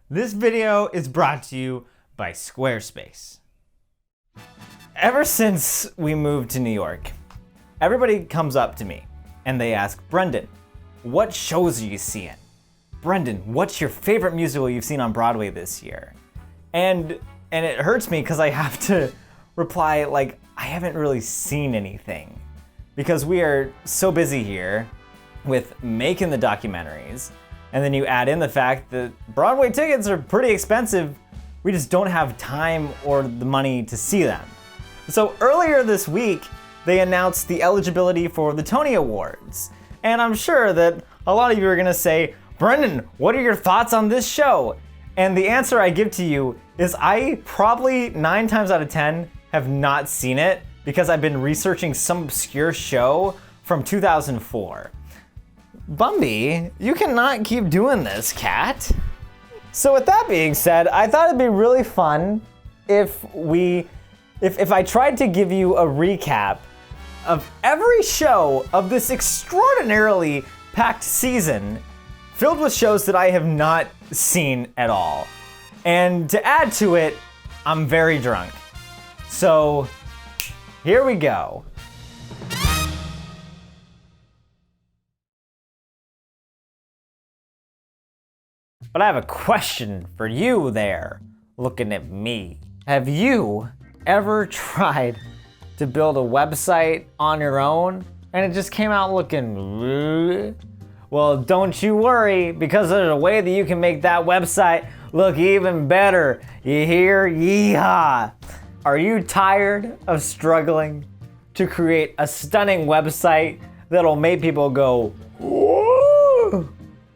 This video is brought to you by Squarespace. Ever since we moved to New York, everybody comes up to me and they ask, Brendan, what shows are you seeing? Brendan, what's your favorite musical you've seen on Broadway this year? And it hurts me because I have to reply like, I haven't really seen anything because we are so busy here with making the documentaries. And then you add in the fact that Broadway tickets are pretty expensive. We just don't have time or the money to see them. So earlier this week, they announced the eligibility for the Tony Awards. And I'm sure that a lot of you are gonna say, Brendan, what are your thoughts on this show? And the answer I give to you is I probably 9 times out of 10 have not seen it because I've been researching some obscure show from 2004. Bumby, you cannot keep doing this, cat. So with that being said, I thought it'd be really fun if I tried to give you a recap of every show of this extraordinarily packed season filled with shows that I have not seen at all. And to add to it, I'm very drunk. So here we go. But I have a question for you there, looking at me. Have you ever tried to build a website on your own and it just came out looking... Well, don't you worry, because there's a way that you can make that website look even better. You hear? Yeehaw! Are you tired of struggling to create a stunning website that'll make people go, whoa?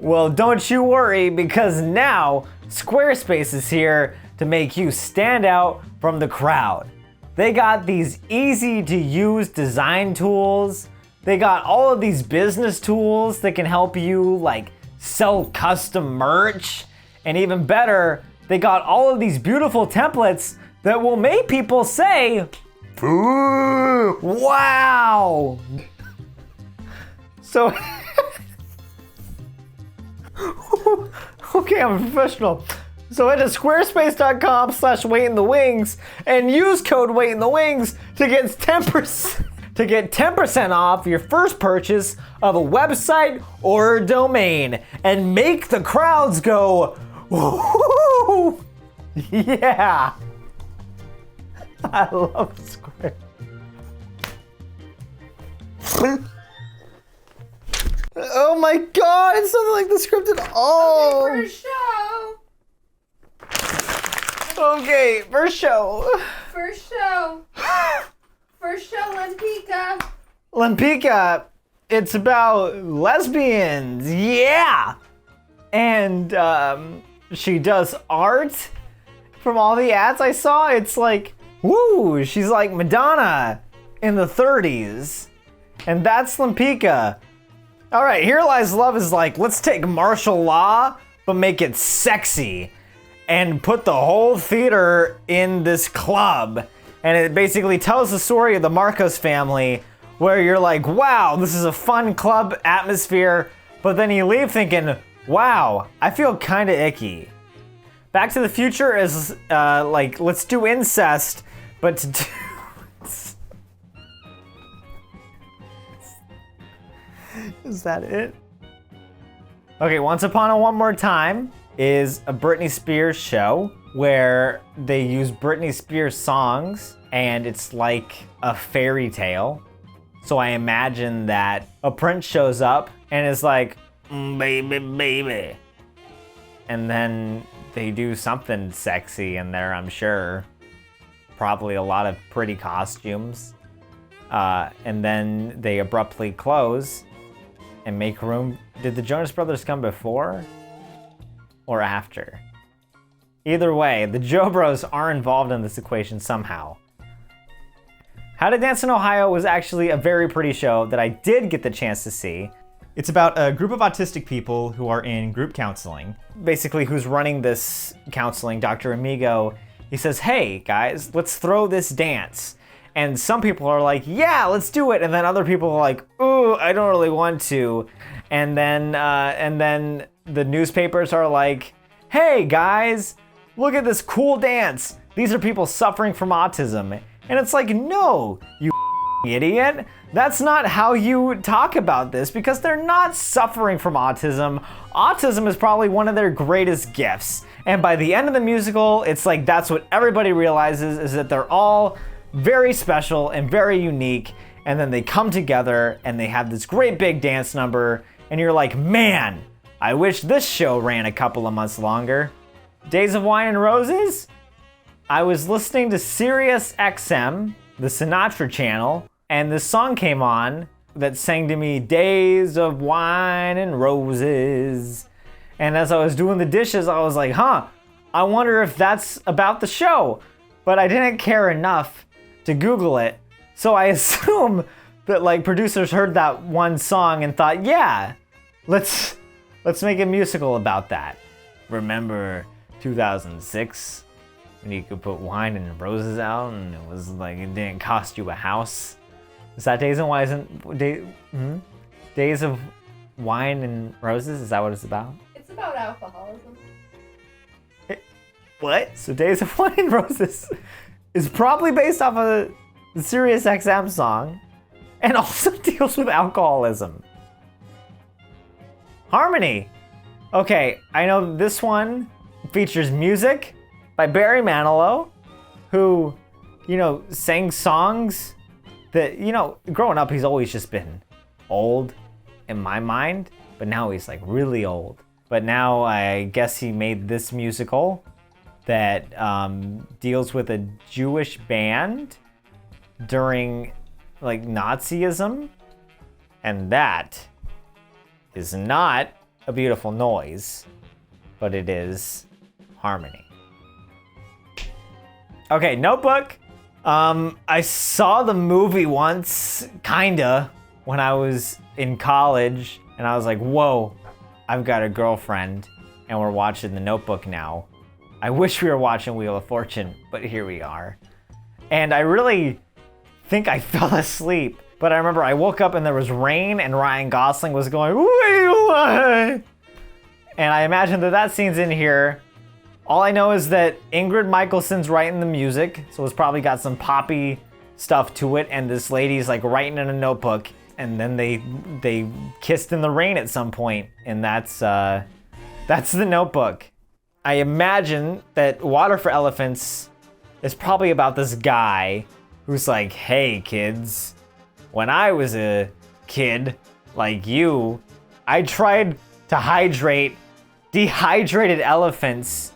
Well, don't you worry, because now Squarespace is here to make you stand out from the crowd. They got these easy to use design tools. They got all of these business tools that can help you like sell custom merch. And even better, they got all of these beautiful templates that will make people say, ooh, wow. So, okay, I'm a professional. So head to squarespace.com/waitinthewings and use code waitinthewings to get 10% off your first purchase of a website or a domain and make the crowds go, woo! Yeah. I love Square. Oh my god, it's something like the scripted. Oh! Okay, first show. Okay, first show. First show. First show, Lempika. Lempika, it's about lesbians, yeah! And she does art. From all the ads I saw, it's like, woo, she's like Madonna in the 30s. And that's Lempika. All right, Here Lies Love is like, let's take martial law, but make it sexy. And put the whole theater in this club. And it basically tells the story of the Marcos family, where you're like, wow, this is a fun club atmosphere. But then you leave thinking, wow, I feel kind of icky. Back to the Future is like, let's do incest, but to do... Is that it? Okay, Once Upon a One More Time is a Britney Spears show where they use Britney Spears songs and it's like a fairy tale. So I imagine that a prince shows up and is like, baby, baby. And then they do something sexy in there, I'm sure. Probably a lot of pretty costumes. And then they abruptly close and make room. Did the Jonas Brothers come before or after? Either way, the Jo Bros are involved in this equation somehow. How to Dance in Ohio was actually a very pretty show that I did get the chance to see. It's about a group of autistic people who are in group counseling. Basically, who's running this counseling, Dr. Amigo, he says, hey guys, let's throw this dance. And some people are like, yeah, let's do it. And then other people are like, ooh, I don't really want to. And then the newspapers are like, hey guys, look at this cool dance. These are people suffering from autism. And it's like, no, you idiot. That's not how you talk about this, because they're not suffering from autism. Autism is probably one of their greatest gifts. And by the end of the musical, it's like that's what everybody realizes, is that they're all very special and very unique. And then they come together and they have this great big dance number. And you're like, man, I wish this show ran a couple of months longer. Days of Wine and Roses? I was listening to Sirius XM, the Sinatra channel, and this song came on that sang to me, Days of Wine and Roses. And as I was doing the dishes, I was like, I wonder if that's about the show. But I didn't care enough to Google it. So I assume that like producers heard that one song and thought, yeah, let's make a musical about that. Remember 2006 when you could put wine and roses out and it was like it didn't cost you a house? Is that Days of Wine and Roses? Is that what it's about? It's about alcoholism. What? So Days of Wine and Roses is probably based off of the Sirius XM song and also deals with alcoholism. Harmony. Okay, I know this one features music by Barry Manilow, who, sang songs that, growing up, he's always just been old in my mind, but now he's like really old. But now I guess he made this musical that deals with a Jewish band during like Nazism, and that is not a beautiful noise, but it is harmony. Okay, Notebook. I saw the movie once, kinda, when I was in college, and I was like, whoa, I've got a girlfriend, and we're watching The Notebook now. I wish we were watching Wheel of Fortune, but here we are. And I really think I fell asleep, but I remember I woke up and there was rain and Ryan Gosling was going, wait. And I imagine that scene's in here. All I know is that Ingrid Michaelson's writing the music, so it's probably got some poppy stuff to it, and this lady's like writing in a notebook, and then they kissed in the rain at some point, and that's The Notebook. I imagine that Water for Elephants is probably about this guy who's like, hey kids, when I was a kid like you, I tried to hydrate dehydrated elephants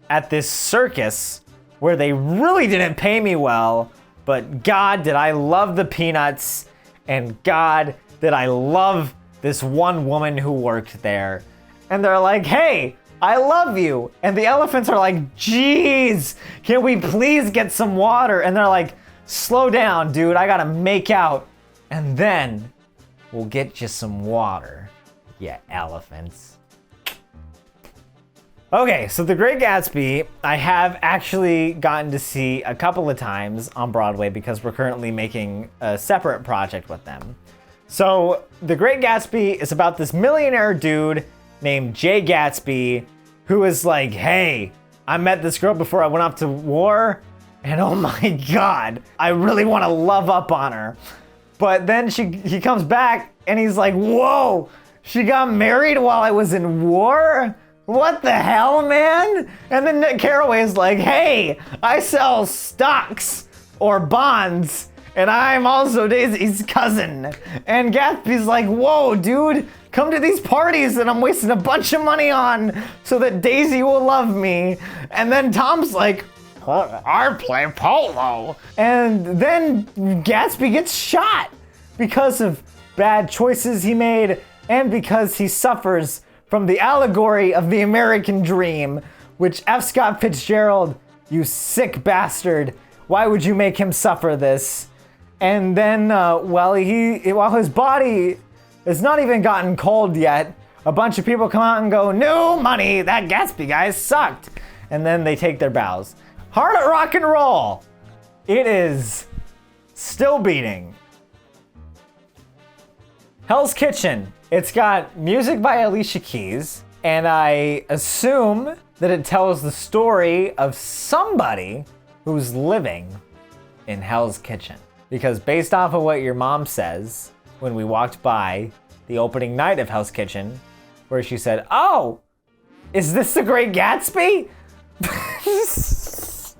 at this circus where they really didn't pay me well, but God, did I love the peanuts, and God, did I love this one woman who worked there. And they're like, hey, I love you. And the elephants are like, geez, can we please get some water? And they're like, slow down, dude, I gotta make out. And then we'll get you some water, you elephants. Okay, so The Great Gatsby, I have actually gotten to see a couple of times on Broadway because we're currently making a separate project with them. So The Great Gatsby is about this millionaire dude named Jay Gatsby who is like, hey, I met this girl before I went off to war, and oh my God, I really want to love up on her. But then he comes back and he's like, whoa, she got married while I was in war? What the hell, man? And then Nick Carraway is like, hey, I sell stocks or bonds, and I'm also Daisy's cousin. And Gatsby's like, whoa, dude, come to these parties that I'm wasting a bunch of money on so that Daisy will love me. And then Tom's like, I play polo. And then Gatsby gets shot because of bad choices he made and because he suffers from the allegory of the American dream, which F. Scott Fitzgerald, you sick bastard, why would you make him suffer this? And then while his body has not even gotten cold yet, a bunch of people come out and go, no money, that Gatsby guy sucked. And then they take their bows. Hard at rock and roll. It is still beating. Hell's Kitchen. It's got music by Alicia Keys, and I assume that it tells the story of somebody who's living in Hell's Kitchen. Because based off of what your mom says when we walked by the opening night of Hell's Kitchen, where she said, "Oh, is this the Great Gatsby?"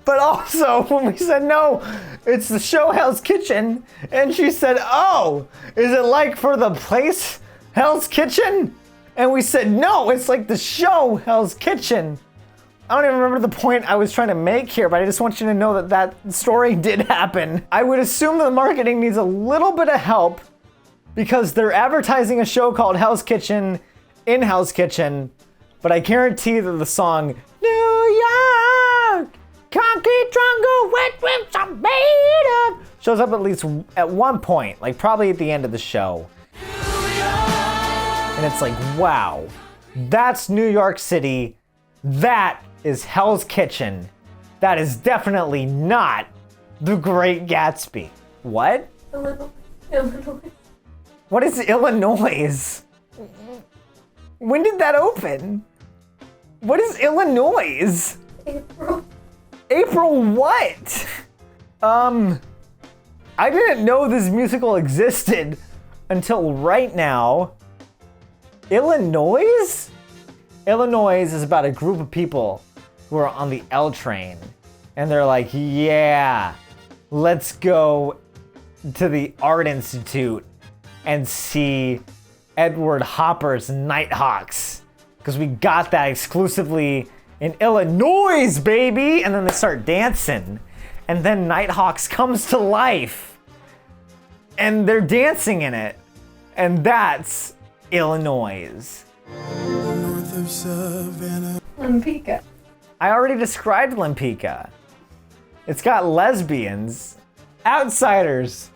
But also when we said, "No, it's the show Hell's Kitchen," and she said, "Oh, is it like for the place Hell's Kitchen?" And we said, "No, it's like the show Hell's Kitchen." I don't even remember the point I was trying to make here, but I just want you to know that that story did happen. I would assume the marketing needs a little bit of help because they're advertising a show called Hell's Kitchen in Hell's Kitchen, but I guarantee that the song, "New York, concrete jungle, wet whips are made of," shows up at least at one point, like probably at the end of the show. And it's like, wow, that's New York City. That is Hell's Kitchen. That is definitely not the Great Gatsby. What? Illinois. What is Illinois? When did that open? What is Illinois? April. April what? I didn't know this musical existed until right now. Illinois? Illinois is about a group of people who are on the L train. And they're like, yeah, let's go to the Art Institute and see Edward Hopper's Nighthawks. Because we got that exclusively in Illinois, baby! And then they start dancing. And then Nighthawks comes to life. And they're dancing in it. And that's Illinois. North of Savannah. Lampika. I already described Lampika. It's got lesbians, outsiders.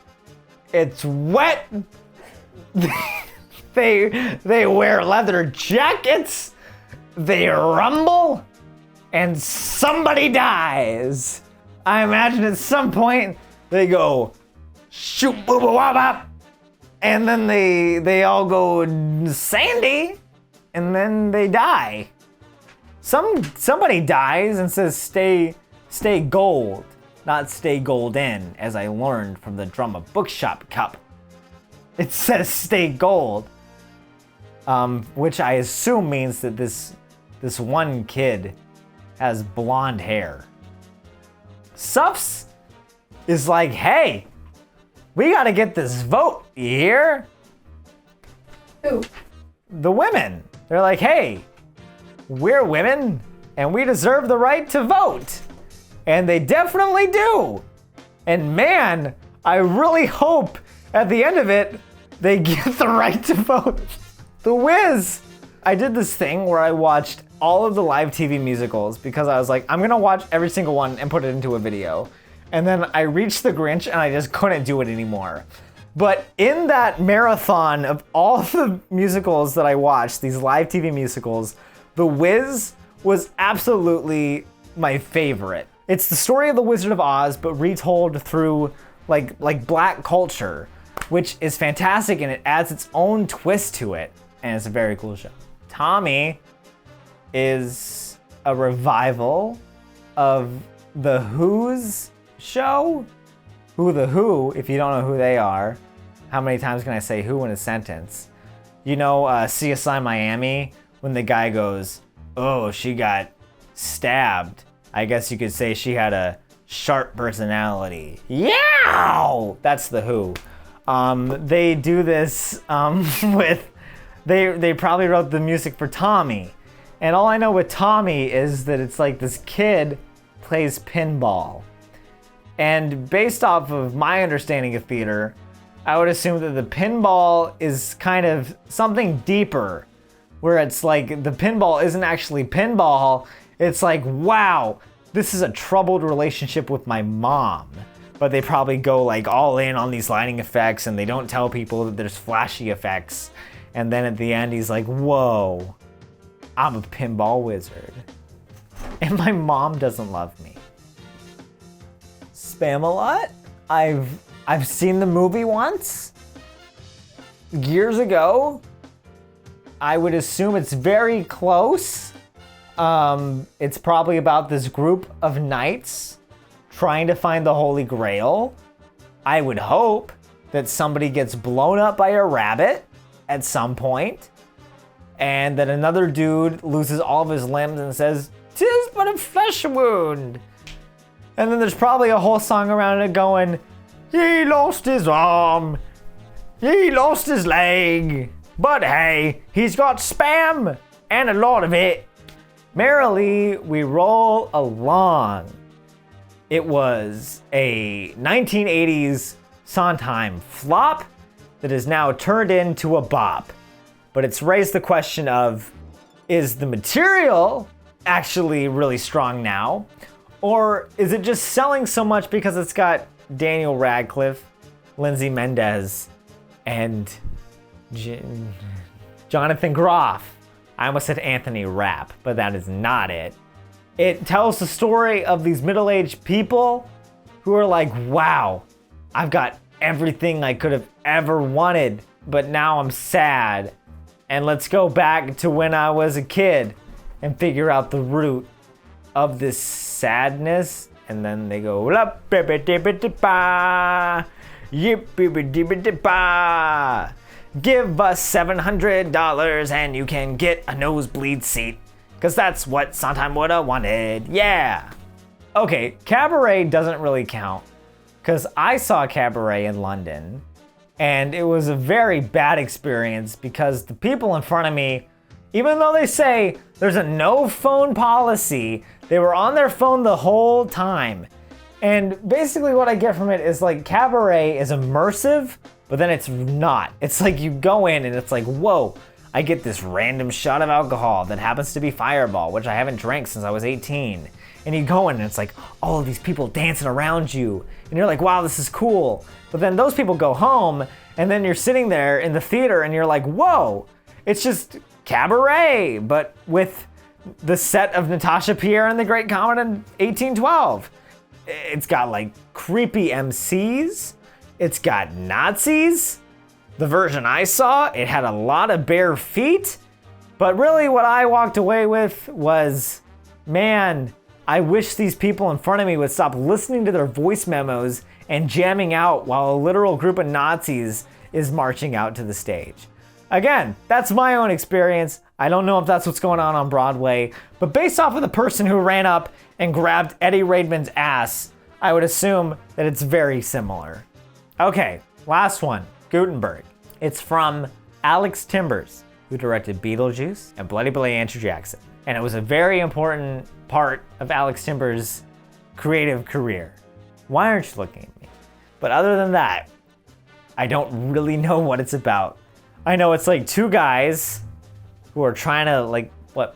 It's wet. They wear leather jackets. They rumble, and somebody dies. I imagine at some point they go shoot boo boo wop wop, and then they all go Sandy, and then they die. Somebody dies and says stay gold, not stay golden, as I learned from the Drama Bookshop Cup. It says stay gold, which I assume means that this one kid has blonde hair. Suffs is like, hey, we gotta get this vote, you hear? Who? The women. They're like, hey, we're women and we deserve the right to vote. And they definitely do. And man, I really hope at the end of it, they get the right to vote. The Wiz. I did this thing where I watched all of the live TV musicals because I was like, I'm gonna watch every single one and put it into a video. And then I reached The Grinch and I just couldn't do it anymore. But in that marathon of all the musicals that I watched, these live TV musicals, The Wiz was absolutely my favorite. It's the story of the Wizard of Oz, but retold through like black culture, which is fantastic and it adds its own twist to it. And it's a very cool show. Tommy is a revival of the Who's show. Who the Who, if you don't know who they are. How many times can I say who in a sentence? You know CSI Miami, when the guy goes, oh, she got stabbed. I guess you could say she had a sharp personality. Yeah! That's the Who. They do this with, they probably wrote the music for Tommy. And all I know with Tommy is that it's like this kid plays pinball. And based off of my understanding of theater, I would assume that the pinball is kind of something deeper, where it's like the pinball isn't actually pinball. It's like, wow, this is a troubled relationship with my mom. But they probably go like all in on these lighting effects and they don't tell people that there's flashy effects. And then at the end, he's like, whoa, I'm a pinball wizard. And my mom doesn't love me. Spamalot? I've seen the movie once. Years ago. I would assume it's very close. It's probably about this group of knights trying to find the Holy Grail. I would hope that somebody gets blown up by a rabbit at some point, and that another dude loses all of his limbs and says, "'Tis but a flesh wound." And then there's probably a whole song around it going, "He lost his arm, he lost his leg, but hey, he's got spam, and a lot of it." Merrily, we roll along. It was a 1980s Sondheim flop that is now turned into a bop. But it's raised the question of, is the material actually really strong now? Or is it just selling so much because it's got Daniel Radcliffe, Lindsay Mendez, and Jonathan Groff? I almost said Anthony Rapp, but that is not it. It tells the story of these middle-aged people who are like, wow, I've got everything I could have ever wanted, but now I'm sad. And let's go back to when I was a kid and figure out the root of this sadness. And then they go, "La ba-ba-dibba-dibba, yip-bibba-dibba-dibba. Give us $700 and you can get a nosebleed seat. Cause that's what Sondheim woulda wanted, yeah." Okay, Cabaret doesn't really count, cause I saw Cabaret in London, and it was a very bad experience because the people in front of me, even though they say there's a no phone policy, they were on their phone the whole time. And basically what I get from it is like Cabaret is immersive, but then it's not. It's like you go in and it's like, whoa, I get this random shot of alcohol that happens to be Fireball, which I haven't drank since I was 18. And you go in and it's like all of these people dancing around you. And you're like, wow, this is cool. But then those people go home and then you're sitting there in the theater and you're like, whoa, it's just Cabaret, but with the set of Natasha Pierre and the Great Comet in 1812. It's got like creepy MCs. It's got Nazis. The version I saw, it had a lot of bare feet, but really what I walked away with was, man, I wish these people in front of me would stop listening to their voice memos and jamming out while a literal group of Nazis is marching out to the stage. Again, that's my own experience. I don't know if that's what's going on Broadway, but based off of the person who ran up and grabbed Eddie Raidman's ass, I would assume that it's very similar. Okay, last one, Gutenberg. It's from Alex Timbers, who directed Beetlejuice and Bloody Billy Andrew Jackson. And it was a very important part of Alex Timbers' creative career. Why aren't you looking at me? But other than that, I don't really know what it's about. I know it's like two guys who are trying to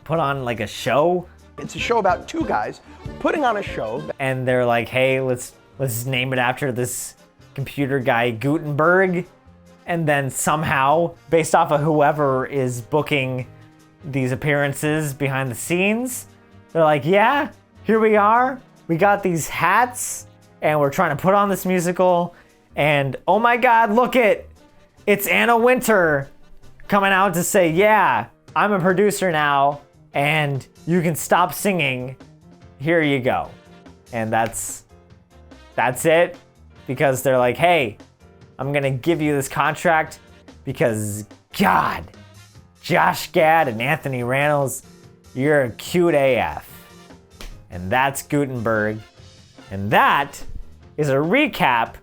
put on like a show. It's a show about two guys putting on a show. And they're like, hey, let's name it after this computer guy, Gutenberg. And then somehow, based off of whoever is booking these appearances behind the scenes, they're like, yeah, here we are. We got these hats and we're trying to put on this musical. And oh my God, look it's Anna Wintour coming out to say, yeah, I'm a producer now and you can stop singing. Here you go. And that's it, because they're like, hey, I'm gonna give you this contract because, God, Josh Gad and Anthony Randalls, you're cute AF. And that's Gutenberg. And that is a recap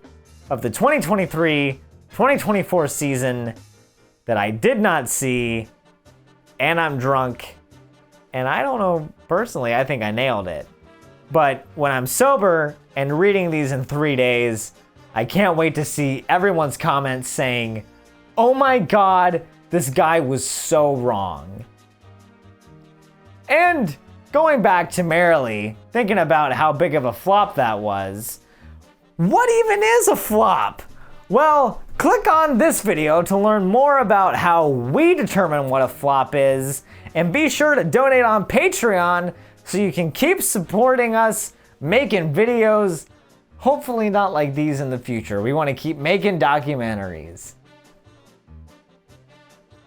of the 2023-2024 season that I did not see, and I'm drunk. And I don't know, personally, I think I nailed it. But when I'm sober and reading these in 3 days, I can't wait to see everyone's comments saying, oh my God, this guy was so wrong. And going back to Merrily, thinking about how big of a flop that was, what even is a flop? Well, click on this video to learn more about how we determine what a flop is, and be sure to donate on Patreon so you can keep supporting us making videos, hopefully not like these in the future. We want to keep making documentaries.